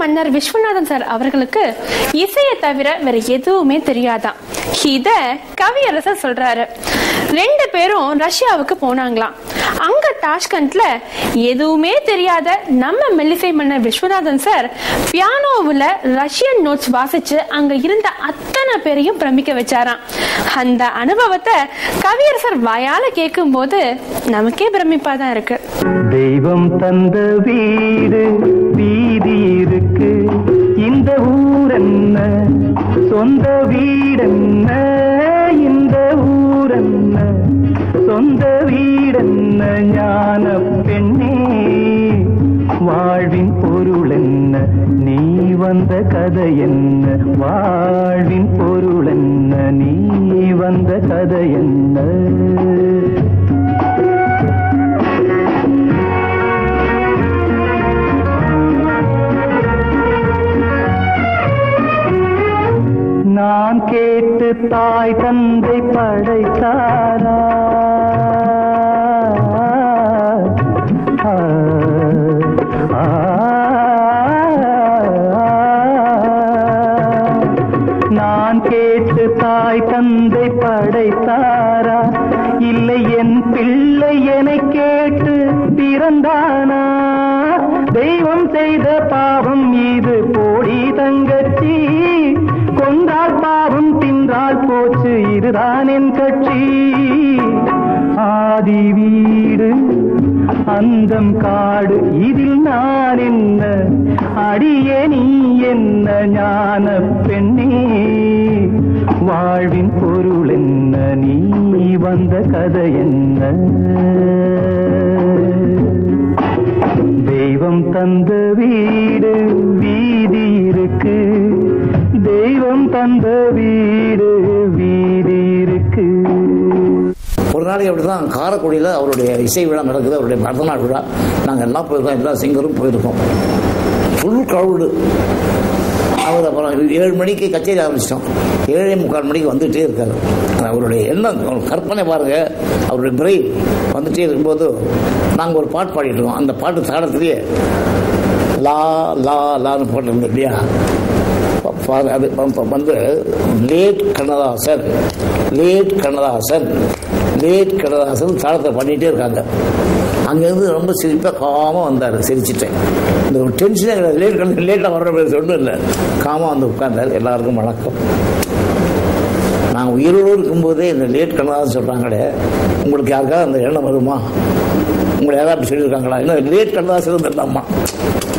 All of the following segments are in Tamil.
மன்னர் விஸ்வநாதன் சார் அவர்களுக்கு இசையை தவிர வேற எதுவுமே தெரியாதான். இத கவியரசர் சொல்றாரு. 2 பேரும் ரஷ்யாவுக்கு போனாங்களாம். அங்க டாஷ்கண்ட்ல எதுவுமே தெரியாத நம்ம மெல்லிசை மன்னர் விஸ்வநாதன் சார் பியானோவுல ரஷ்யன் நோட்ஸ் வாசிச்சு அங்க இருந்த அத்தனை பேரையும் பிரமிக்க வச்சாராம். அந்த அனுபவத்தை கவியரசர் வாயால கேட்கும் போது நமக்கே பிரமிப்பாதான் இருக்கு. தெய்வம் தந்த வீடு வீதி இருக்கு, இந்த ஊர் என்ன சொந்த வீடென்ன, இந்த ஊர் என்ன சொந்த வீடென்ன, ஞான பெண்ணே வாழ்வின் பொருள் என்ன, நீ வந்த கதை என்ன, வாழ்வின் பொருள் என்ன, நீ வந்த கதை என்ன. நான் கேட்டு தாய் தந்தை படைத்தாரா, நான் கேட்டு தாய் தந்தை படைத்தாரா, இல்லை என் பிள்ளை என்னை கேட்டு பிறந்தானா, தெய்வம் செய்த பாவம் இது போடி தங்கச்சி, கொன்றால் பாவம் தின்றால் போச்சு இதுதான் என் கட்சி. ஆதி வீடு அந்தம் காடு இதில் நான் என்ன, அடியே நீ என்ன ஞான பெண்ணே, வாழ்வின் பொருள் என்ன, நீ வந்த கதை என்ன. தெய்வம் தந்த வீடு வீதி இருக்கு, தெய்வம் தந்த வீடு வீதி இருக்கு. ஒரு நாளைக்கு அப்படிதான் காரைக்குடியில் அவருடைய இசை விழா நடக்குது, அவருடைய பரதநாட்டு விழா. நாங்கள் எல்லாம் போயிருக்கோம், எல்லா சிங்கரும் போயிருக்கோம். Full crowd. அவர் அப்புறம் 7 மணிக்கு கச்சேரி ஆரம்பிச்சிட்டோம். 7:45 மணிக்கு வந்துகிட்டே இருக்காரு. அவருடைய எண்ணம் கற்பனை பாருங்க, அவருடைய பிரெயின் வந்துட்டே இருக்கும்போது நாங்கள் ஒரு பாட்டு பாடிட்டு இருக்கோம். அந்த பாட்டு தாளத்திலேயே லா லா லான்னு போட்டிருந்தோம் இல்லையா. அது வந்து லேட் கண்ணதாசன் தாளத்தை பண்ணிகிட்டே இருக்காங்க. அங்கேருந்து ரொம்ப சிரிப்பாக காமாக வந்தார். சிரிச்சிட்டேன். இந்த ஒரு டென்ஷனே கிடையாது. லேட்டாக வர்ற ஒன்றும் இல்லை, காமாக வந்து உட்கார்ந்தார். எல்லாருக்கும் வணக்கம். நாங்கள் உயிரோடு இருக்கும்போதே இந்த லேட் கண்ணதாசன் சொல்கிறாங்களே, உங்களுக்கு யாருக்காவது அந்த எண்ணம் வருமா, உங்களை யாராவது அப்படி சொல்லியிருக்காங்களா, இன்னும் லேட் கண்ணதாசன் இருந்துடலாமா.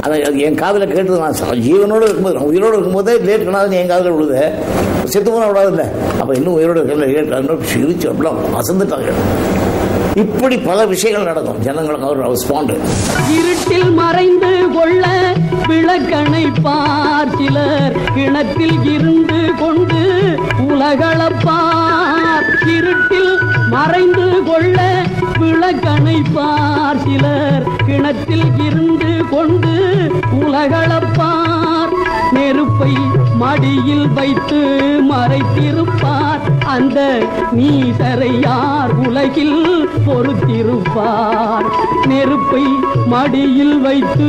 அதை என் காதில் கேட்டு நான் ஜீவனோடு இருக்கும்போது, நான் உயிரோடு இருக்கும்போதே லேட் கண்ணதாசன் என் காதில் விழுது. செத்து போனால் விடாது இல்லை, அப்போ இன்னும் உயிரோடு இருக்கிற லேட் கண்ணதாசன் சிரிச்சு அப்படிலாம் அசந்துட்டாங்க. இப்படி பல விஷயங்கள் நடக்கும். ஜனங்களுக்கு அவர் ரெஸ்பாண்ட். இருட்டில் மறைந்து கொள்ள விளக்கணை பார்த்திலர், கிணத்தில் இருந்து கொண்டு உலகளப்பார். இருட்டில் மறைந்து கொள்ள விளக்கணை பார்த்திலர், கிணத்தில் இருந்து கொண்டு உலகளப்பார். நெருப்பை மடியில் வைத்து மறைத்திருப்பார், அந்த நீசரை யார் உலகில் பொறுத்திருப்பார். நெருப்பை மடியில் வைத்து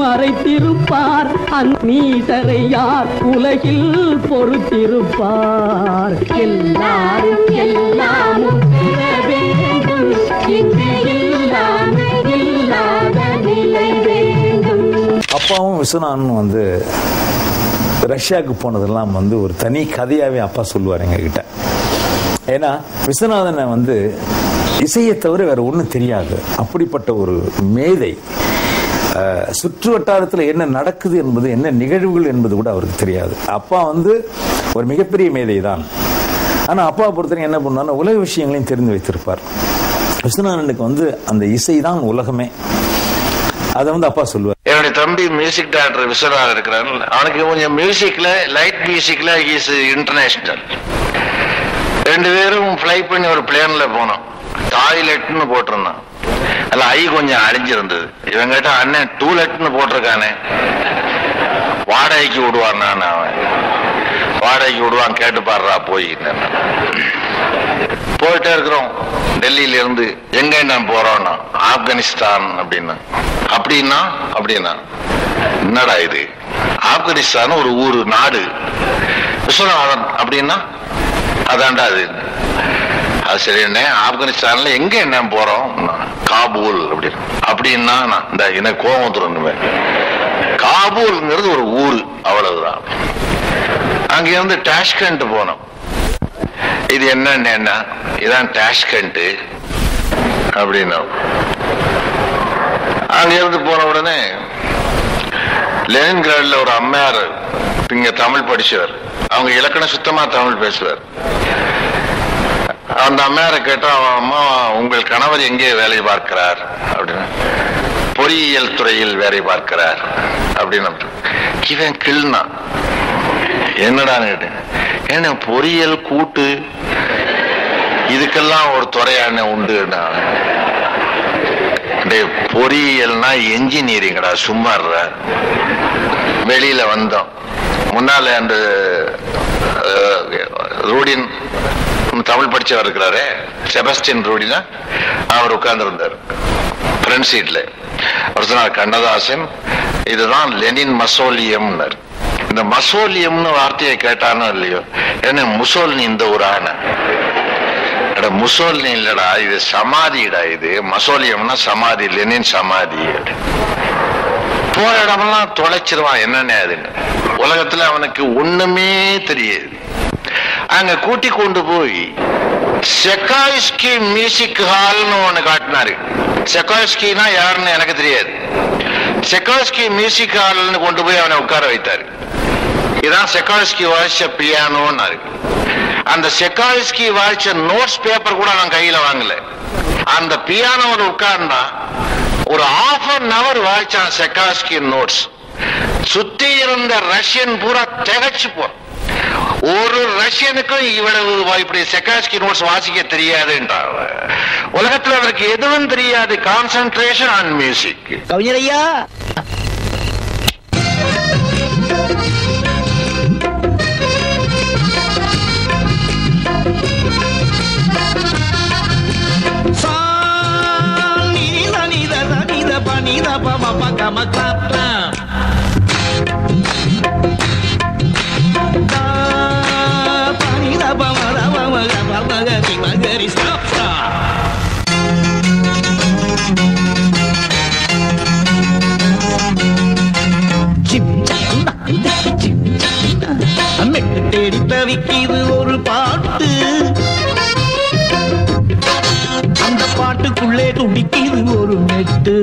மறைத்திருப்பார், அந்த நீசரை யார் உலகில் பொறுத்திருப்பார். எல்லாரும் எல்லாமும் பெற வேண்டும், இங்கு இல்லாத நிலை வேண்டும். அப்பாவும் விஸ்வநாதனும் வந்து ரஷ்யாவுக்கு போனதெல்லாம் வந்து ஒரு தனி கதையாவே அப்பா சொல்லுவார் எங்ககிட்ட. ஏன்னா விஸ்வநாதனை வந்து இசையை தவிர வேற ஒன்றும் தெரியாது. அப்படிப்பட்ட ஒரு மேதை. சுற்று வட்டாரத்தில் என்ன நடக்குது என்பது, என்ன நிகழ்வுகள் என்பது கூட அவருக்கு தெரியாது. அப்பா வந்து ஒரு மிகப்பெரிய மேதை தான். ஆனால் அப்பா பொறுத்தவரைக்கும் என்ன பண்ணாலும் உலக விஷயங்களையும் தெரிந்து வைத்திருப்பார். விஸ்வநாதனுக்கு வந்து அந்த இசை தான் உலகமே. அதை வந்து அப்பா சொல்லுவார். என்னுடைய தம்பி மியூசிக் டைரக்டர் விஸ்வநாதன் இருக்கிறான். அவனுக்கு கொஞ்சம் மியூசிக்ல, லைட் மியூசிக்ல இஸ் இன்டர்நேஷனல். 2 பேரும் ஃப்ளை பண்ணி ஒரு பிளேன்ல போனோம். டாய்லெட்னு போட்டிருந்தான். அல்ல ஐ கொஞ்சம் அழிஞ்சிருந்தது. இவன் கேட்டா, அண்ணன் 2லெட்னு போட்டிருக்கானே, வாடகைக்கு விடுவான். நான் அவன் வாடகைக்கு விடுவான், கேட்டு பாடுறா போய். போயிட்டே இருக்கிறோம். டெல்லியில இருந்து எங்க நான் போறோம்னா ஆப்கானிஸ்தான் அப்படின்னா. அப்படின்னா என்னடா இது, ஆப்கானிஸ்தான் ஒரு ஊரு நாடு, விஸ்வநாதன் அப்படின்னா அதான்டா அது. அது சரி, என்ன ஆப்கானிஸ்தான்ல எங்க என்ன போறோம், காபூல் அப்படின்னா இந்த எனக்கு கோபம் வந்துடும். காபூல்ங்கிறது ஒரு ஊரு, அவ்வளவுதான். அங்க இருந்து டாஷ்கண்ட் போனோம். இது என்ன, இதான் டாஷ்கண்ட் அப்படின்னா. அங்க இருந்து போன உடனே லெனின்கிராட்ல ஒரு அம்மையார் இங்க தமிழ் படிச்சவர், அவங்க இலக்கணம் சுத்தமா தமிழ் பேசுவார். அந்த அம்மையாரை கேட்டா, அம்மா உங்கள் கணவர் எங்கே வேலை பார்க்கிறார் அப்படின்னு. பொறியியல் துறையில் வேலை பார்க்கிறார் அப்படின்னு. இவன் கிள்னா என்னடான்னு கேட்டேன். ஏன்னா பொறியியல் கூட்டு இதுக்கெல்லாம் ஒரு துறையான உண்டு. பொறியியல்னா என்ஜினியரிங்கடா, சும்மா வெளியில வந்தோம். முன்னால அந்த ரூடின் தமிழ் படிச்சவர் இருக்கிறாரு, செபஸ்டியன் ரூடினா, அவர் உட்கார்ந்து இருந்தார் ஃப்ரண்ட் சீட்ல. அவர் சொன்னார், கண்ணதாசன் இதுதான் லெனின் மசோலியம். இந்த மசோலியம்னு வார்த்தையை கேட்டானோ இல்லையோ, என்ன முசோல்னி இந்த ஒரு ஆன முசோல்னி இல்லடா, இது சமாதிடா. இது மசோலியம்னா சமாதி, லெனின் சமாதி. போற இடமெல்லாம் தொலைச்சிருவான் என்னன்னு அதுன்னு. உலகத்துல அவனுக்கு ஒண்ணுமே தெரியாது. அங்க கூட்டி கொண்டு போய் செக்காய்ஸ்கி மியூசிக் ஹால்னு ஒண்ணு காட்டினாரு. செக்காய்ஸ்கினா யாருன்னு எனக்கு தெரியாது. செக்காய்ஸ்கி மியூசிக் ஹால்னு கொண்டு போய் அவனை உட்கார வைத்தாரு. இதான் செக்காய்ஸ்கி வாய்ச்ச பியானோன்னு. அந்த செக்காய்ஸ்கி வாய்ச்ச நோட்ஸ் பேப்பர் கூட நான் கையில வாங்கல. அந்த பியானோட உட்கார்ந்தா ஒரு ½ an hour வாய்ச்சான் செக்காய்ஸ்கி நோட்ஸ். சுத்தி இருந்த ரஷ்யன் பூரா திகச்சு போ. ஒரு ரஷ்யனுக்கும் இவ்வளவு இப்படி செக்காய்ஸ்கி நோட்ஸ் வாசிக்க தெரியாதுன்றாங்க. உலகத்துல அவருக்கு எதுவும் தெரியாது. Concentration on music. கவிஞரையா, தேடி தவிக்கிது ஒரு பாட்டு, அந்த பாட்டுக்குள்ளே துடிக்கிது ஒரு மெட்டு.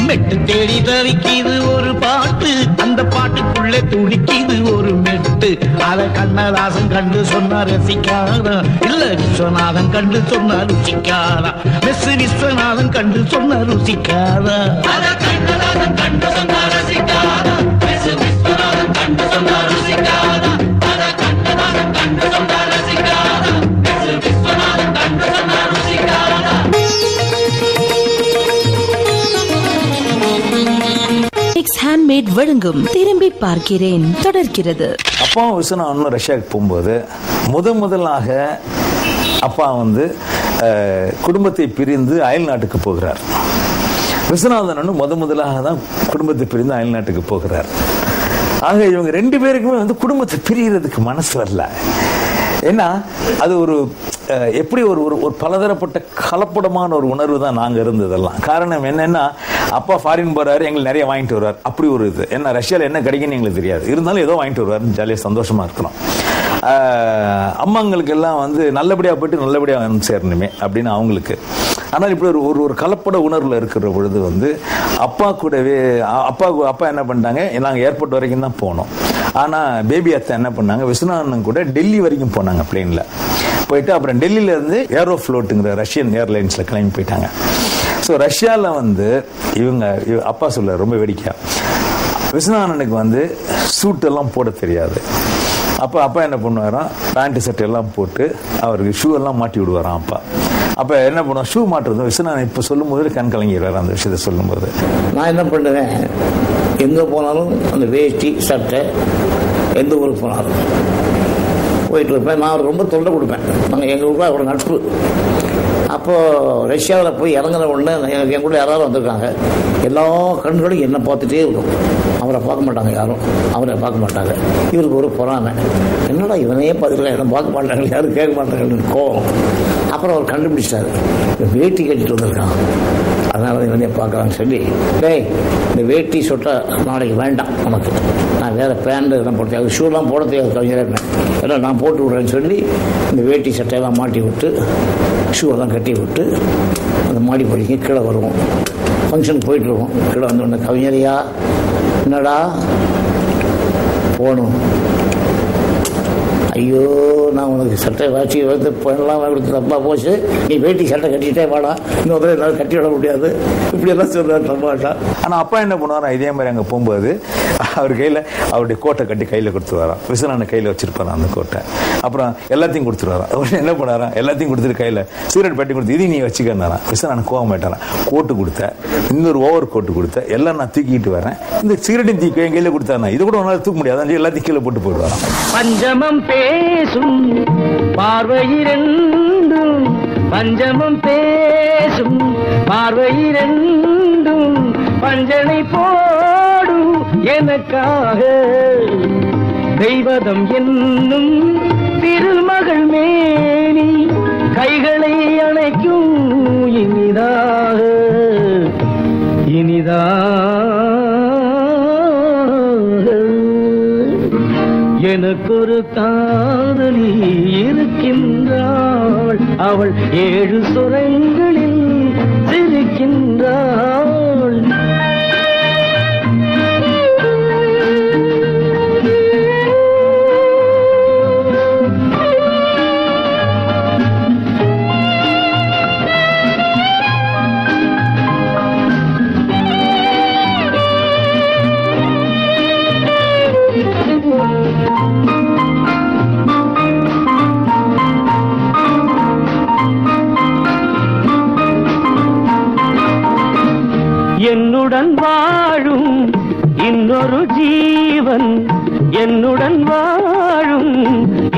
மெட்டு தேடி தவிக்கிது ஒரு பாட்டு, அந்த பாட்டுக்குள்ளே துடிக்கிது ஒரு மெட்டு. அத கண்ணதாசன் கண்டு சொன்னா ரசிக்காதா, இல்ல விஸ்வநாதன் கண்டு சொன்னா ருசிக்காதா, மெஸ் விஸ்வநாதன் கண்டு சொன்னா ருசிக்காதா. அத கண்ணதாசன் கண்டு சொன்னா ரசிக்காதா, மெஸ் விஸ்வநாதன் கண்டு சொன்னா ருசிக்காதா. அத கண்ணதாசன் கண்டு சொன்னா ரசிக்காதா, மெஸ் விஸ்வநாதன் கண்டு சொன்னா ருசிக்காதா. ஹேண்ட்மேட் வழங்கும் திரும்பி பார்க்கிறேன் தொடர்கிறது. அப்பாவும் விஸ்வநாதனும் ரஷ்யாவுக்கு போகும்போது முதலாக அப்பா குடும்பத்தை பிரிந்து அயல் நாட்டுக்கு போகிறார். விஸ்வநாதனும் முதலாக தான் குடும்பத்தை பிரிந்து அயல் நாட்டுக்கு போகிறார். ஆக இவங்க 2 பேருக்குமே குடும்பத்தை பிரியறதுக்கு மனசு வரல. ஏன்னா அது ஒரு எப்படி ஒரு பலதரப்பட்ட கலப்படமான ஒரு உணர்வு தான் நாங்க இருந்ததெல்லாம். காரணம் என்னன்னா, அப்பா ஃபாரின் போறாரு, எங்களுக்கு நிறைய வாங்கிட்டு வருவார். அப்படி ஒரு இது. என்ன ரஷ்யால என்ன கிடைக்குன்னு எங்களுக்கு தெரியாது, இருந்தாலும் ஏதோ வாங்கிட்டு வருவார், ஜாலியா சந்தோஷமா இருக்கிறோம். அம்மாங்களுக்கு எல்லாம் நல்லபடியா போயிட்டு நல்லபடியா சேரணுமே அப்படின்னு அவங்களுக்கு. ஆனால் இப்படி ஒரு கலப்பட உணர்வுல இருக்கிற பொழுது அப்பா கூடவே அப்பா என்ன பண்ணிட்டாங்க, நாங்கள் ஏர்போர்ட் வரைக்கும் தான் போனோம். ஆனால் பேபி அத்தை என்ன பண்ணாங்க, விஸ்வநாதன் கூட டெல்லி வரைக்கும் போனாங்க பிளேன்ல. போயிட்டு அப்புறம் டெல்லியில இருந்து ஏரோஃப்ளோட்டுங்கிற ரஷ்யன் ஏர்லைன்ஸ்ல கிளம்பி போயிட்டாங்க. ஸோ ரஷ்யாவில் இவங்க அப்பா சொல்ல ரொம்ப வேடிக்கையா, விஸ்வநாதனுக்கு சூட் எல்லாம் போட தெரியாது. அப்பா என்ன பண்ணுவாராம், பேண்ட் ஷர்ட் எல்லாம் போட்டு அவருக்கு ஷூ எல்லாம் மாட்டி விடுவாராம் அப்பா. அப்ப என்ன பண்ணுவோம், ஷூ மாட்டுறது விஸ்வநாதன் இப்ப சொல்லும் போது கண் கலங்கிறார். அந்த விஷயத்த சொல்லும் போது நான் என்ன பண்ணுவேன், எங்க போனாலும் அந்த வேஷ்டி சட்டை, எந்த ஊருக்கு போனாலும் போயிட்டு இருப்பேன். நான் ரொம்ப தொல்லை கொடுப்பேன். நாங்கள் எங்கள் ஊருக்கு அவரோட நட்பு. அப்போது ரஷ்யாவில் போய் இறங்குற உடனே எனக்கு என் கூட யாராவது வந்திருக்காங்க, எல்லா கண்களும் என்னை பார்த்துட்டே இருக்கும். அவரை பார்க்க மாட்டாங்க, யாரும் அவரை பார்க்க மாட்டாங்க. இவருக்கு ஒரு பொறாமை, என்னடா இவனையே பார்த்துருக்காங்க, என்ன பார்க்க மாட்டாங்க, யாரும் கேட்க மாட்டாங்கன்னு கோவம். அப்புறம் அவர் கண்டுபிடிச்சிட்டாரு, வேட்டி கட்டிட்டு வந்திருக்கான், அதனால இவனே பார்க்குறான்னு சொல்லி, டேய் இந்த வேட்டி சொட்டா நாளைக்கு வேண்டாம் நமக்கு, நான் வேறு பேண்ட் இதெல்லாம் போட்டு, அது ஷூலாம் போட தெரியாது கவிஞராக, ஏன்னா நான் போட்டு விட்றேன்னு சொல்லி இந்த வேட்டி சட்டையெல்லாம் மாட்டி விட்டு ஷூவெல்லாம் கட்டி விட்டு அந்த மாடி படிக்க கீழே வருவோம். ஃபங்க்ஷனுக்கு போயிட்டுருவோம். கீழே வந்தோடனே, கவிஞரையா என்னடா போகணும், ஐயோ நான் உனக்கு சட்டை வாட்சி வந்து பெண்ணெல்லாம் கொடுத்து தப்பாக போச்சு, நீ வேட்டி சட்டை கட்டிகிட்டே வாடா, இன்னும் தடவை என்னால் கட்டி விட முடியாது, இப்படியெல்லாம் சொல்கிறார் தப்பாட்டா. ஆனால் அப்பா என்ன பண்ணுவாரா, இதே மாதிரி அங்கே போகும்போது அவர் கையில் அவருடைய கோட்டை கட்டி கையில் கொடுத்துருவாராம். விஸ்வநாதன் கையில் வச்சிருப்பாராம் அந்த கோட்டை. அப்புறம் எல்லாத்தையும் கொடுத்துருவாராம். அவர் என்ன பண்ணாராம், எல்லாத்தையும் கொடுத்துட்டு கையில் சிகரெட் பெட்டி கொடுத்து, இது நீ வச்சுக்கன்னாராம். விஸ்வநாதன் கோவம் மாட்டாரான். கோட்டு கொடுத்த, இன்னொரு ஓவர் கோட்டு கொடுத்த, எல்லாம் நான் தூக்கிட்டு வரேன், இந்த சிகரெட்டையும் தூக்கி என் கையில் கொடுத்தாருனா இது கூட ஒன்றால் தூக்க முடியாது, எல்லாத்தையும் கீழே போட்டு போயிடுவாராம். பஞ்சமம் பேசும் பார்வையிரண்டும், பஞ்சமம் பேசும் பார்வையிரண்டும், பஞ்சனை போடும் எனக்காக தெய்வதம் என்னும் திருமகள் மேனி கைகளை அணைக்கும் இனிதாக எனக்கொரு காதலி இருக்கின்றாள், அவள் 7 சுரங்களில் சிரிக்கின்றாள். என்னுடன் வாழும் இன்னொரு ஜீவன், என்னுடன் வாழும்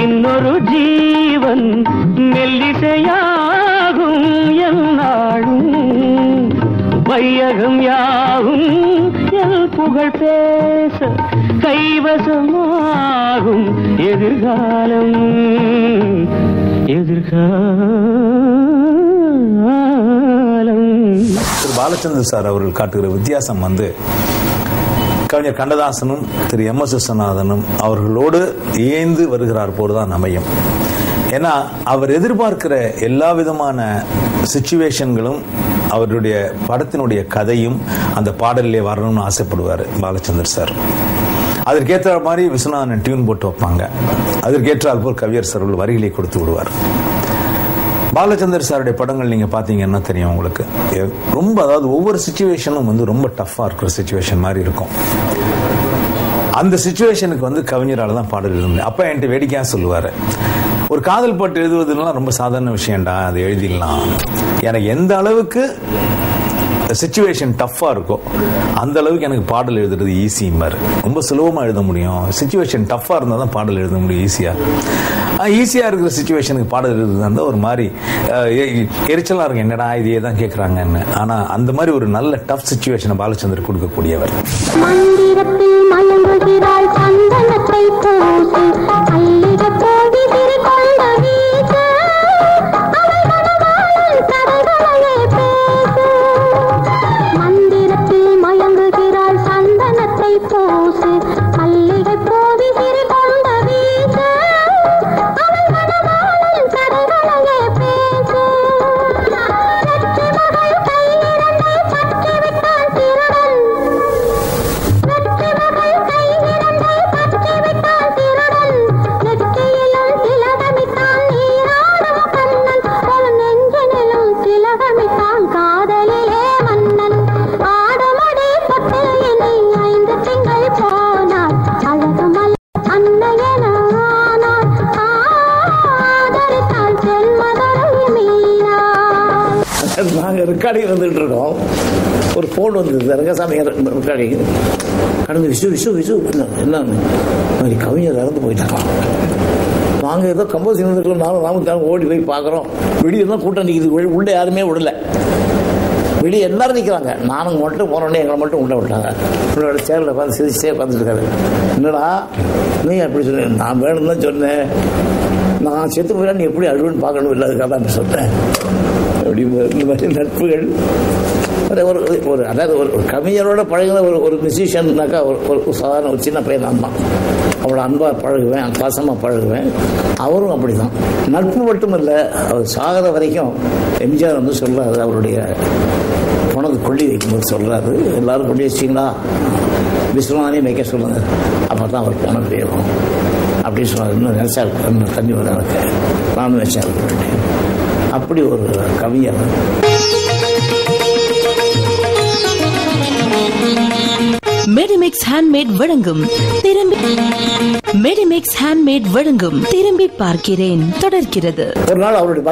இன்னொரு ஜீவன், மெல்லிசையாகும் என்னாலும், வையகம் யாவும் என் புகழ் பேச கைவசமாகும் எதிர்காலம். திரு பாலச்சந்தர் சார் அவர்கள் காட்டுகிற வித்தியாசம் வந்து, கவிஞர் கண்ணதாசனும் திரு எம்.எஸ். விஸ்வநாதனும் அவர்களோடு ஏந்து வருகிறார் போதுதான் அமையும். ஏன்னா அவர் எதிர்பார்க்கிற எல்லா விதமான சிச்சுவேஷன்களும் அவருடைய படத்தினுடைய கதையும் அந்த பாடலிலே வரணும்னு ஆசைப்படுவார் பாலச்சந்தர் சார். அதற்கேற்ற மாதிரி விஸ்வநாதன் டியூன் போட்டு வைப்பாங்க, அதற்கேற்றால் போல் கவியர் சார் வரிகளை கொடுத்து விடுவார். பாலச்சந்தர் சாருடைய படங்கள் நீங்க பாத்தீங்கன்னா தெரியும் உங்களுக்கு, ரொம்ப அதாவது ஒவ்வொரு சிச்சுவேஷனும் வந்து ரொம்ப டஃப்பா இருக்கிற சிச்சுவேஷன் மாதிரி இருக்கும். அந்த சிச்சுவேஷனுக்கு வந்து கவிஞரால் தான் பாடல் எழுதுனேன். அப்பா என்கிட்ட வேடிக்கையா சொல்லுவாரு, ஒரு காதல் பாட்டு எழுதுவதுலாம் ரொம்ப சாதாரண விஷயம்டா, அதை எழுதிடலாம், எனக்கு எந்த அளவுக்கு சிச்சுவேஷன் டஃப்பா இருக்கோ அந்த அளவுக்கு எனக்கு பாடல் எழுதுறது ஈஸி மாதிரி, ரொம்ப சுலபமா எழுத முடியும். சிச்சுவேஷன் டஃப்பா இருந்தால் தான் பாடல் எழுத முடியும் ஈஸியா இருக்கிற சிச்சுவேஷனுக்கு பாடல் எழுதுதான் ஒரு மாதிரி எரிச்சலா இருக்கும், என்னடா இதையே தான் கேட்கறாங்கன்னு. ஆனா அந்த மாதிரி ஒரு நல்ல டஃப் சிச்சுவேஷனை பாலச்சந்தர் கொடுக்கக்கூடியவர். மந்திரத்தில் மயங்குகிறாள் சந்தனத்தை பூசி அள்ளிட போடி சிறுகொண்ட வீச அவள் மனவாளன் கதைகளையே பேச. மந்திரத்தில் மயங்குகிறாள் சந்தனத்தை பூசி அள்ளிட போடி சிறுகொண்ட வீச அவள் மனவாளன் கதைகளையே பேச. வெற்றி மகள் கையிரண்டை பற்றிவிட்டான் திருடன், வெற்றி மகள் கையிரண்டை பற்றிவிட்டான் திருடன், நெற்றியிலும் திலகமிட்டான் நீராடும் கண்ணன், ஒரு நெஞ்சினிலும் திலகமிட்டான் காதலிலே மன்னன். ஆடுமடி தொட்டு இனி 5 திங்கள் போனாள், அழகுமல் அன்னையன ஆனாள், ஆதரித்தாள் தென்மதுரை மீனா. நாங்கள் ரெக்கார்டிங் வந்துட்டு இருக்கோம், ஒரு ஃபோன் வந்தது ரங்கசாமி ரெக்கார்டிங் கடந்து, விசு விசு விசு என்ன மாதிரி கவிஞர் இறந்து போயிட்டாங்க. நாங்கள் ஏதோ கம்போசிங் வந்துருக்கோம், நானும் ஓடி போய் பார்க்குறோம். வெளியெல்லாம் கூட்டம் நிற்கிது, உள்ளே யாருமே விடலை. வெளியே எல்லாரும் நிற்கிறாங்க. நானும் மட்டும் போனோடனே எங்களை மட்டும் உள்ள விட்டாங்க. உங்களோட சேரில் பார்த்து சிரிச்சிட்டே பார்த்துட்டு இருக்காரு. என்னடா நீ அப்படி சொன்னேன்? நான் வேணும்னு தான் சொன்னேன். நான் செத்து போயிடா நீ எப்படி அழுவுன்னு பார்க்கணும் இல்லை, அதுக்காக தான் சொன்னேன். அப்படி இந்த மாதிரி நட்புகள் ஒரு அதாவது ஒரு கவிஞரோட பழகின ஒரு மியூசிஷியன்னாக்கா ஒரு சாதாரண ஒரு சின்ன பையன் நான் தான். அவ்வளோ அன்பாக பழகுவேன், பாசமாக பழகுவேன். அவரும் அப்படி தான். நட்பு மட்டும் இல்லை, அவர் சாகிற வரைக்கும் எம்ஜிஆர் வந்து சொல்கிறாரு, அவருடைய பணத்தை கொள்ளி வைக்கும்போது சொல்கிறாரு, எல்லாரும் கொள்ளி வச்சிங்களா, விஸ்வநாதையும் வைக்க சொல்லுங்க, அப்போ தான் அவர் பணம் வேணும் அப்படின்னு சொன்னார். இன்னும் நினச்சா இன்னும் தண்ணி வர எனக்கு நானும் வச்சா இருக்க வேண்டிய அப்படி ஒரு கவிஞர். மெடிமிக்ஸ் ஹேண்ட்மேட் வழங்கும் மெடிமிக்ஸ் ஹேண்ட்மேட் வழங்கும் திரும்பி பார்க்கிறேன் தொடர்கிறது. ஒரு நாள் அவருடைய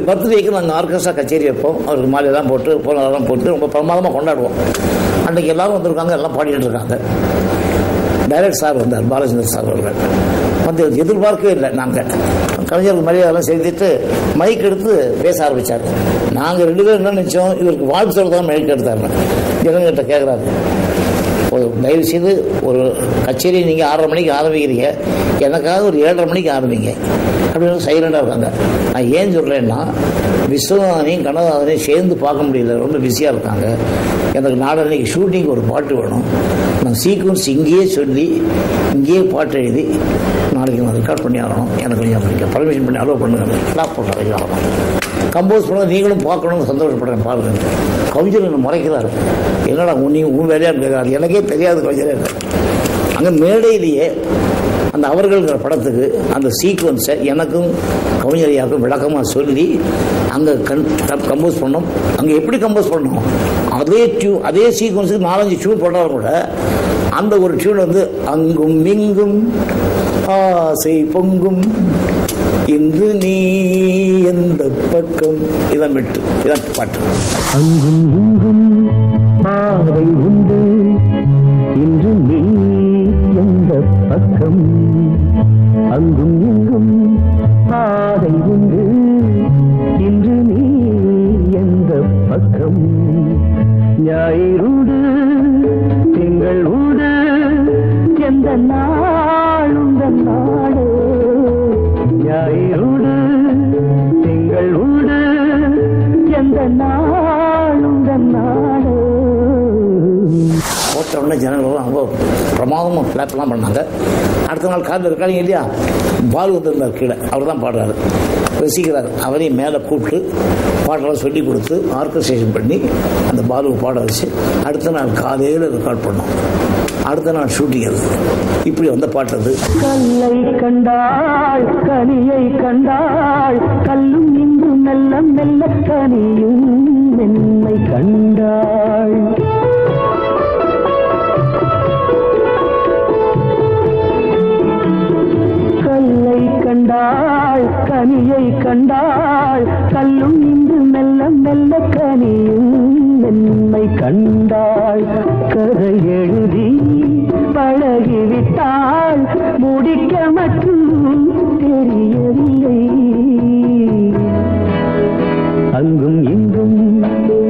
பர்த்டேக்கு நாங்கள் ஆர்கெஸ்ட்ரா கச்சேரி வைப்போம். அவருக்கு மாலையெல்லாம் போட்டு போனதெல்லாம் போட்டு ரொம்ப பிரமாதமாக கொண்டாடுவோம். அன்றைக்கி எல்லாரும் வந்திருக்காங்க, எல்லாம் பாடிட்டு இருக்காங்க. டைரக்டர் சார் வந்தார், பாலச்சந்தர் சார் அவர்கள் வந்து எதிர்பார்க்கவே இல்லை. நாங்கள் கவிஞருக்கு மரியாதைலாம் செய்துட்டு மைக் எடுத்து பேச ஆரம்பித்தார். நாங்கள் 2 பேரும் என்ன நினச்சோம், இவருக்கு வாழ்த்து சொல்ல தான் மைக் எடுத்தாங்க. ஜனங்கிட்ட கேட்குறாரு, ஒரு தயவு செய்து ஒரு கச்சேரி நீங்கள் 6:30 மணிக்கு ஆரம்பிக்கிறீங்க, எனக்காக ஒரு 7:30 மணிக்கு ஆரம்பிங்க அப்படின்னு சைலண்டாக இருக்காங்க. நான் ஏன் சொல்கிறேன்னா, விஸ்வநாதனையும் கண்ணதாசனையும் சேர்ந்து பார்க்க முடியல, ரொம்ப பிஸியாக இருக்காங்க. எனக்கு நாளைக்கு ஷூட்டிங் ஒரு பாட்டு வேணும், நான் சீக்வன்ஸ் இங்கேயே சொல்லி இங்கேயே பாட்டு எழுதி நாளைக்கு நான் ரெக்கார்ட் பண்ணி ஆகணும், எனக்கு கொஞ்சம் பர்மிஷன் பண்ணி அலோவ் பண்ணுங்க, கிளாப் பண்ணுறேன், கம்போஸ் பண்ண நீங்களும் பார்க்கணும்னு சந்தோஷப்படுறேன் பாருங்க. கவிஞர் என்ன முறைக்கிறாரு, என்னடா உன் வேலையாக கேட்குறாரு, எனக்கே தெரியாது கவிஞரே. அங்கே மேடையிலேயே அந்த அவர்கள்ங்கிற படத்துக்கு அந்த சீக்வன்ஸை எனக்கும் கவிஞரையாக்கும் விளக்கமாக சொல்லி அங்கே கம்போஸ் பண்ணோம். அங்கே எப்படி கம்போஸ் பண்ணோம், அதே சீக்வன்ஸுக்கு 4-5 டியூன் போட்டாலும் கூட அந்த ஒரு டியூன் வந்து அங்கும் இங்கும் ஆசை பொங்கும் இன்று நீ எந்த பக்கம், இதான் மெட்டு, இதான் பாட்டு. அங்கும் இங்கும் ஆசை உண்டு இன்று நீ எந்த பக்கம், அங்கும் இங்கும் ஆசை உண்டு இன்று நீ எந்த பக்கம், ஞாயிறுடு திங்கள் உடு எந்த நாளுந்த நாடு, ஞாயிறுடு திங்கள் உடு எந்த நாளுந்த நாடு. போட்ட உடனே ஜனங்கள் ரொம்ப பிரமாதமாக கிளாப்லாம் பண்ணாங்க. அடுத்த நாள் காலையில் இருக்காங்க இல்லையா, பால் வந்திருந்தார் கீழே, அவர் தான் பாடுறாரு, ரசிக்கிறார். அவரையும் மேலே கூப்பிட்டு பாட்டெல்லாம் சொல்லி கொடுத்து ஆர்கஸ்ட்ரேஷன் பண்ணி அந்த பாலுவை பாட வச்சு அடுத்த நாள் காலையில் ரெக்கார்ட் பண்ணோம். அடுத்த நாள் ஷூட்டிங் அது. இப்படி வந்த பாட்டு அது. கல்லை கண்டாள் கனியை கண்டாள், கல்லும் இங்கு மெல்ல மெல்ல கனியும் மென்மை கண்டாள், கல்லை கண்டாள் கனியை கண்டாள், கல்லும் இங்கு மெல்ல மெல்ல கனியும் மென்மை கண்டாள், கதை எழுதி பழகிவிட்டாள் முடிக்க மட்டும் தெரியவில்லை, அங்கும் இங்கும்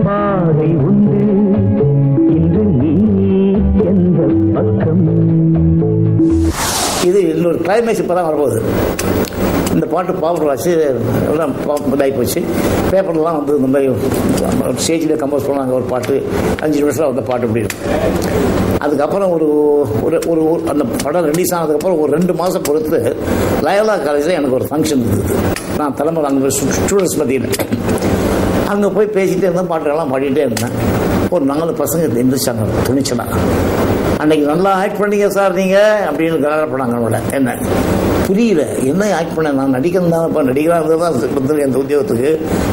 பாதை உண்டு இன்று நீ எந்த பக்கம். இது இன்னொரு கிளைமேக்ஸ் இப்போ தான் வரப்போகுது. இந்த பாட்டு பாப்புலர் ஆச்சு, எல்லாம் இதாகி போச்சு. பேப்பர்லாம் வந்து இந்த மாதிரி ஸ்டேஜில் கம்போஸ் பண்ணாங்க ஒரு பாட்டு, 5 நிமிஷத்தில் வந்த பாட்டு இப்படி இருக்கும். அதுக்கப்புறம் ஒரு ஒரு அந்த படம் ரிலீஸ் ஆனதுக்கப்புறம் ஒரு 2 மாதம் பொறுத்து லயோலா காலேஜில் எனக்கு ஒரு ஃபங்க்ஷன் இருந்தது. நான் தலைமை அங்கே ஸ்டூடெண்ட்ஸ் மத்தியில் அங்கே போய் பேசிகிட்டே இருந்தேன், பாட்டுகள்லாம் பாடிட்டே இருந்தேன். ஒரு 4 பசங்க எந்திரிச்சாங்க துணிச்சலாம். அன்றைக்கி நல்லா ஆக்ட் பண்ணீங்க சார் நீங்கள் அப்படின்னு கலாடப்படாங்க. நம்மளோட என்ன புரியல, என்ன ஆக்ட் பண்ண, நான் நடிக்கிறது தான் இப்போ நடிக்கிறாங்க தான் எந்த உத்தியோகத்துக்கு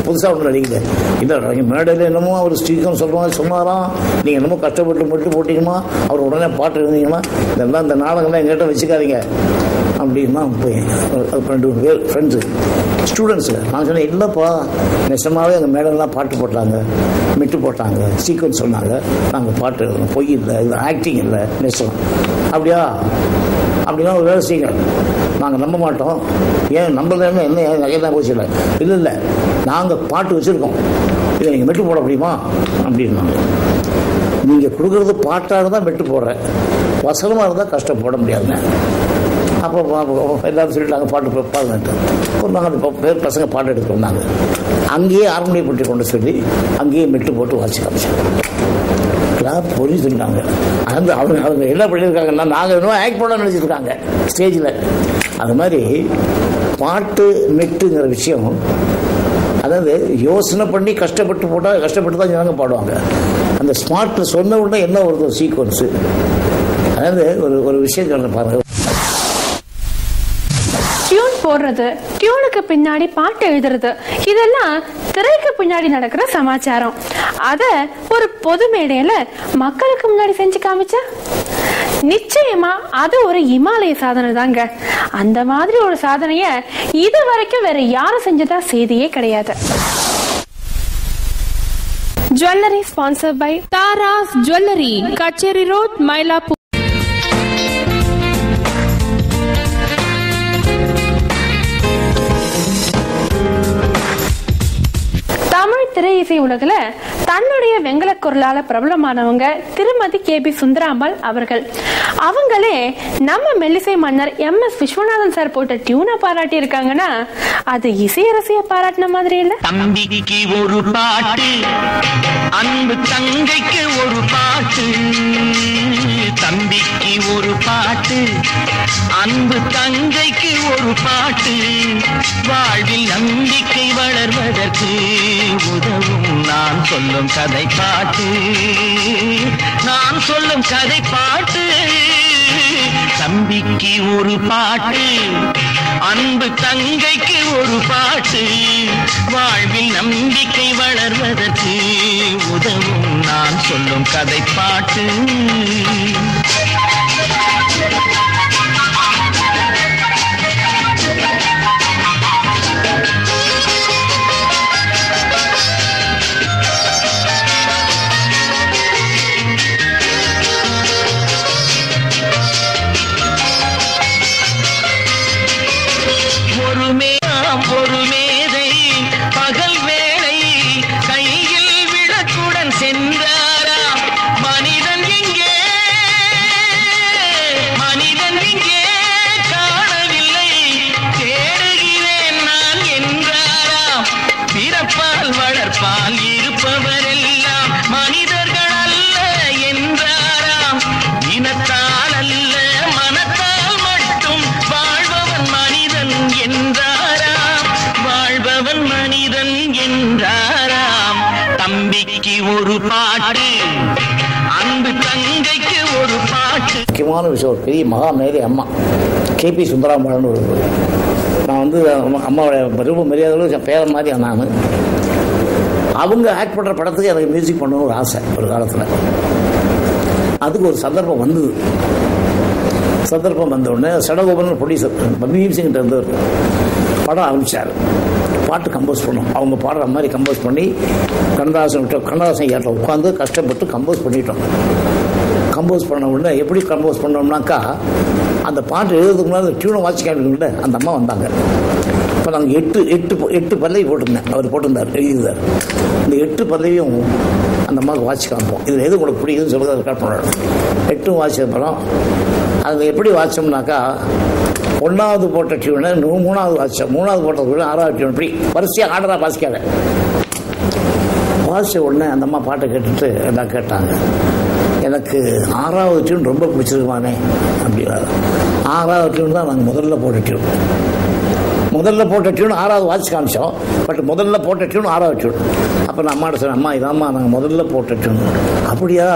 புதுசாக ஒன்றும் நடிக்கல. இல்லை மேடையில் என்னமோ அவர் ஸ்ரீகம் சொன்னாராம், நீங்கள் என்னமோ கஷ்டப்பட்டு மட்டும் போட்டிங்கம்மா, அவர் உடனே பாட்டு இருந்தீங்கன்னா இதெல்லாம் இந்த நாடகம்லாம் எங்கிட்ட வச்சுக்காதீங்க அப்படின்னா போய் 2 பேர் ஃப்ரெண்ட்ஸு ஸ்டூடெண்ட்ஸு. நான் சொன்னேன், இல்லைப்பா நெசமாகவே எங்கள் மேடெல்லாம் பாட்டு போட்டாங்க, மிட்டு போட்டாங்க, சீக்வன்ஸ் சொன்னாங்க, நாங்கள் பாட்டு எழுதணும், பொய் இல்லை, இது ஆக்டிங் இல்லை, நெசம் அப்படியா அப்படின்னா ஒரு வேலை செய்யுங்க நாங்கள் நம்ப மாட்டோம். ஏன் நம்பலன்னு என்ன நகையெல்லாம் போச்சு இல்லை. இல்லை இல்லை, நாங்கள் பாட்டு வச்சுருக்கோம், இதை நீங்கள் மெட்டு போட முடியுமா அப்படின்னாங்க. நீங்கள் கொடுக்குறது பாட்டாக இருந்தால் மெட்டு போடுறேன், வசனமாக இருந்தால் கஷ்டம் போட முடியாதுங்க. அப்போ எல்லாரும் சொல்லிட்டாங்க பாட்டு பாடுங்கன்ட்டு. ஒரு நாங்கள் பேர் பசங்க பாட்டு எடுத்து வந்தாங்க. அங்கேயே ஹார்மோனியப்பட்டி கொண்டு சொல்லி அங்கேயே மெட்டு போட்டு வாசி காமிச்சாங்க. பொறி சொல்லிட்டாங்க. அந்த அவங்க என்ன பண்ணியிருக்காங்கன்னா, நாங்கள் இன்னும் ஆக்ட் பண்ண நினச்சிருக்காங்க ஸ்டேஜில். அது மாதிரி பாட்டு மெட்டுங்கிற விஷயம், அதாவது யோசனை பண்ணி கஷ்டப்பட்டு போட்டால் கஷ்டப்பட்டு தான் ஜனங்க பாடுவாங்க. அந்த ஸ்மார்ட்டில் சொன்ன உடனே என்ன ஒரு சீக்வன்ஸு, அதாவது ஒரு விஷயம் பாருங்க. டியூன் போடுறது, டியூனுக்கு பின்னாடி பாட்டு எழுதுறது, இதெல்லாம் திரைக்கு பின்னாடி நடக்கிற சமாச்சாரம். அத ஒரு பொது மேடையில மக்களுக்கு முன்னாடி செஞ்சு காமிச்சா நிச்சயமா அது ஒரு இமாலய சாதனை தாங்க. அந்த மாதிரி ஒரு சாதனைய இது வரைக்கும் வேற யாரும் செஞ்சதா செய்தியே கிடையாது. Jewellery sponsor by Tharas jewellery, Kutchery road, Mylapore. Tamil திரை இசை உலகில தன்னுடைய வெங்கல குரலால பிரபலமானவங்க திருமதி KB சுந்தராம்பாள் அவர்கள். அவங்களே நம்ம மெல்லிசை மன்னர் MS விஸ்வநாதன் சார் போட்ட டியூனை பாராட்டி இருக்காங்கன்னா அது இசையரசிய பாராட்டின மாதிரி இல்ல. தம்பிக்கு ஒரு பாட்டு, அன்பு தங்கைக்கு ஒரு பாட்டு, தம்பிக்கு ஒரு பாட்டு, அன்பு தங்கைக்கு ஒரு பாட்டு, வாழ்வில் நம்பிக்கை வளர்வதற்கு உதவும் நான் சொல்லும் கதை பாட்டு, நான் சொல்லும் கதை பாட்டு. தம்பிக்கு ஒரு பாட்டு, அன்பு தங்கைக்கு ஒரு பாட்டு, வாழ்வில் நம்பிக்கை வளர்வதற்கு உதவும் நான் சொல்லும் கதை பாட்டு. ஒரு மேதை பகல் வேளை கையில் விளக்குடன் சென்றாராம். மனிதன் எங்கே காணவில்லை, தேடுகிறேன் நான் என்றாராம். பிறப்பால் வளர்ப்பால் இருப்பவரெல்லாம் மனிதர்கள் அல்ல என்றாராம். இனத்தால் அல்ல மனத்தால் மட்டும் வாழ்பவன் மனிதன் என்றாராம், வாழ்பவன் மனிதன் என்றாராம். தம்பிக்கு ஒரு பாட்டு, அன்பு தங்கைக்கு ஒரு பாட்டு. முக்கியமான விஷயம், ஒரு பெரிய மகா மேதை அம்மா KB சுந்தராம்பாள்னு ஒரு, நான் வந்து அம்மாவோட ரொம்ப மரியாதை பேரன் மாதிரி நான். அவங்க ஆக்ட் பண்ணுற படத்துக்கு எனக்கு மியூசிக் பண்ணணும்னு ஒரு ஆசை ஒரு காலத்தில். அதுக்கு ஒரு சந்தர்ப்பம் வந்தது. சந்தர்ப்பம் வந்த உடனே சடகோபன் ப்ரொடியூசர் பத்மஜீத் சிங்கிட்ட இருந்து படம் ஆரம்பித்தார். பாட்டு கம்போஸ் பண்ணோம். அவங்க பாடுற மாதிரி கம்போஸ் பண்ணி கண்ணதாசன் ஏற்ற உட்காந்து கஷ்டப்பட்டு கம்போஸ் பண்ணிட்டோம். கம்போஸ் பண்ண உடனே எப்படி கம்போஸ் பண்ணோம்னாக்கா, அந்த பாட்டு எழுதுறதுக்கு முன்னாடி அந்த டியூனை வாட்சி காமிக்கணும்ல, அந்த அம்மா வந்தாங்க. இப்போ நாங்கள் எட்டு பல்லவி போட்டிருந்தேன், அவர் போட்டிருந்தார், எழுதியிருந்தார். இந்த 8 பல்லவியும் அந்த அம்மாவுக்கு வாட்சி காமிப்போம். இதில் எது உங்களுக்கு பிடிக்குதுன்னு சொல்லுறது ரெக்கார்ட் பண்ணணும். 8ம் வாட்சி அப்புறம் அதை எப்படி வாட்சோம்னாக்கா, 1வது போட்ட டியூனை 3வது வாட்சம், 3வது போட்ட டியூனை 6வது டியூன், இப்படி வரிசையாக ஆர்டராக வாசிக்காத. வாசித்த உடனே அந்த அம்மா பாட்டை கேட்டுட்டு எல்லாம் கேட்டாங்க, எனக்கு 6வது டியூன் ரொம்ப பிடிச்சிருக்குமானே அப்படின்னா. 6வது டியூன் தான் நாங்கள் முதல்ல போட்ட டியூன். முதல்ல போட்ட டியூன் 6வது வாட்சி காமிச்சோம். பட் முதல்ல போட்ட டியூன் 6வது டியூன். அப்போ நான் அம்மாட்ட சொன்னேன், அம்மா இதாம்மா நாங்கள் முதல்ல போட்ட டியூன். அப்படியா,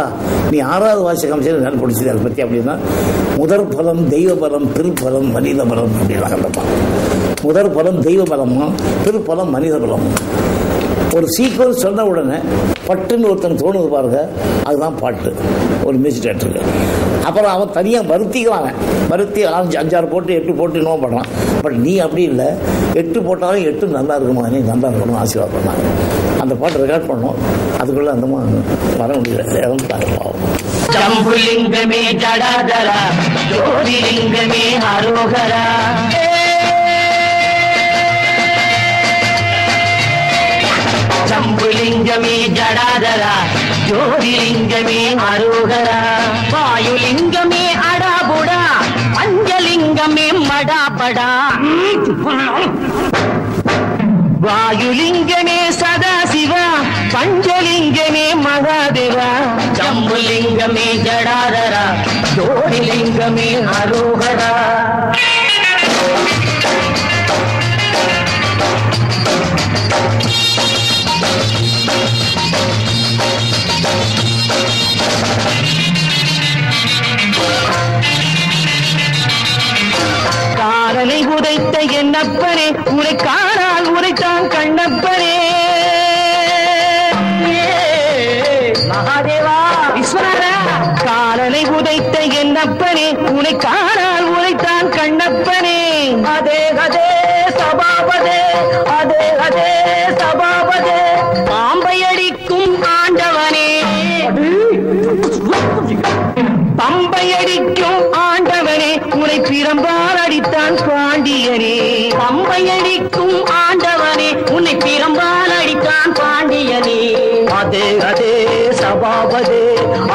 நீ 6வது வாட்சி காமிச்சது எனக்கு பிடிச்சது. அதை பற்றி அப்படின்னா, முதற் பலம் தெய்வ பலம், பிற்பலம் மனித பலம் அப்படின்னா கண்டப்பா. முதற் பலம் தெய்வ பலமும், பிற்பலம் மனித பலமும். ஒரு சீக்வன்ஸ் சொன்ன உடனே பட்டுன்னு ஒருத்தன் தோணுது பாருங்க, அதுதான் பாட்டு ஒரு மியூசிக் டேரக்டருக்கு. அப்புறம் அவன் தனியாக வருத்திக்கிறாங்க, வருத்தி 5-6 போட்டு 8 போட்டு இன்னும் பண்ணலாம். பட் நீ அப்படி இல்லை, 8 போட்டாலும் 8 நல்லா இருக்குமா, நீ நல்லா இருக்கணும் ஆசீர்வாதம் பண்ணாங்க. அந்த பாட்டு ரெக்கார்ட் பண்ணோம், அதுக்குள்ள அந்த வர முடியல, இறந்துட்டாங்க பாவம். ஜம்புலிங்கமே ஜடாதரா, ஜோதிலிங்கமே அரோகரா. ஜம்புலிங்கமே ஜடாதரா, ஜோதிலிங்கமே அரோகரா. வாயுலிங்கமே அடாபுடா, பஞ்சலிங்கமே மடாபடா. வாயுலிங்கமே சதாசிவா, பஞ்சலிங்கமே மகாதேவா. ஜம்புலிங்கமே ஜடாதரா, ஜோதிலிங்கமே அரோகரா. காரனை உதைத்த என்னப்பனே, உரை காணால் உரைத்தான் கண்ணப்பனே. மகாதேவா விஸ்வநாதா. காரனை உதைத்த என்னப்பனே, உரை காணால் உரைத்தான் கண்ணப்பனே. அதே அதே சபாபதே, அதே அதே சபாபதே. பாம்பை அடிக்கும் ஆண்டவனே, பம்பை அடிக்கும் ஆண்டவனே, உனை பிரம்பால் அடித்தான் பாண்டியனே. பம்பை அடிக்கும் ஆண்டவனே, உன்னை பிரம்பால் அடித்தான் பாண்டியனே. அதே அதே சபாபதே,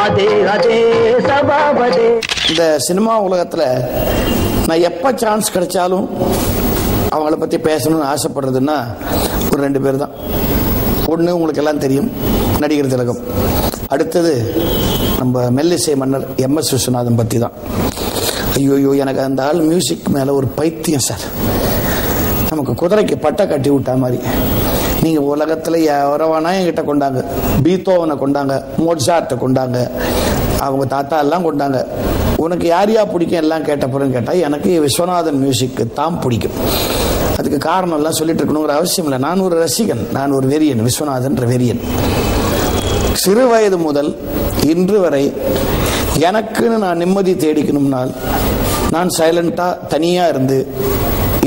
அதே அதே சபாபதே. இந்த சினிமா உலகத்தில் நான் எப்போ சான்ஸ் கிடைச்சாலும் அவங்கள பற்றி பேசணும்னு ஆசைப்படுறதுன்னா ஒரு 2 பேர் தான். ஒன்று உங்களுக்கு எல்லாம் தெரியும், நடிகர் திலகம். அடுத்தது நம்ம மெல்லிசை மன்னர் MS விஸ்வநாதன் பற்றி தான். ஐயோயோ, எனக்கு அந்த ஆள் மியூசிக் மேலே ஒரு பைத்தியம் சார். நமக்கு குதிரைக்கு பட்டை கட்டி விட்டா மாதிரி. நீங்கள் உலகத்தில் எவரவானா என்கிட்ட கொண்டாங்க, பீத்தோவனை கொண்டாங்க, மோட்சார்ட்டை கொண்டாங்க, அவங்க தாத்தா எல்லாம் கொண்டாங்க. உனக்கு யார் பிடிக்கும் எல்லாம் கேட்டப்பறம் கேட்டால் எனக்கு விஸ்வநாதன் மியூசிக்கு தான் பிடிக்கும். அதுக்கு காரணம் எல்லாம் சொல்லிட்டு இருக்கணுங்கிற அவசியம் இல்லை. நான் ஒரு ரசிகன், நான் ஒரு வெறியன், விஸ்வநாதன் வெறியன். சிறு வயது முதல் இன்று வரை எனக்குன்னு நான் நிம்மதி தேடிக்கணும்னால் நான் சைலண்டாக தனியாக இருந்து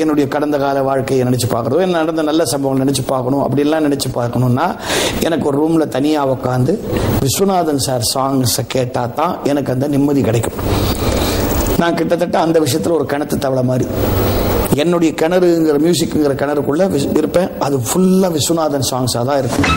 என்னுடைய கடந்த கால வாழ்க்கையை நினச்சி பார்க்குறதோ, என்ன நடந்த நல்ல சம்பவங்கள் நினச்சி பார்க்கணும், அப்படிலாம் நினச்சி பார்க்கணுன்னா எனக்கு ஒரு ரூமில் தனியாக உட்காந்து விஸ்வநாதன் சார் சாங்ஸை கேட்டால் தான் எனக்கு அந்த நிம்மதி கிடைக்கும். நான் கிட்டத்தட்ட அந்த விஷயத்தில் ஒரு கிணத்து தவளை மாதிரி. என்னுடைய கிணறுங்கிற மியூசிக்குங்கிற கிணறுக்குள்ளே இருப்பேன். அது ஃபுல்லாக விஸ்வநாதன் சாங்ஸாக தான் இருக்கும்.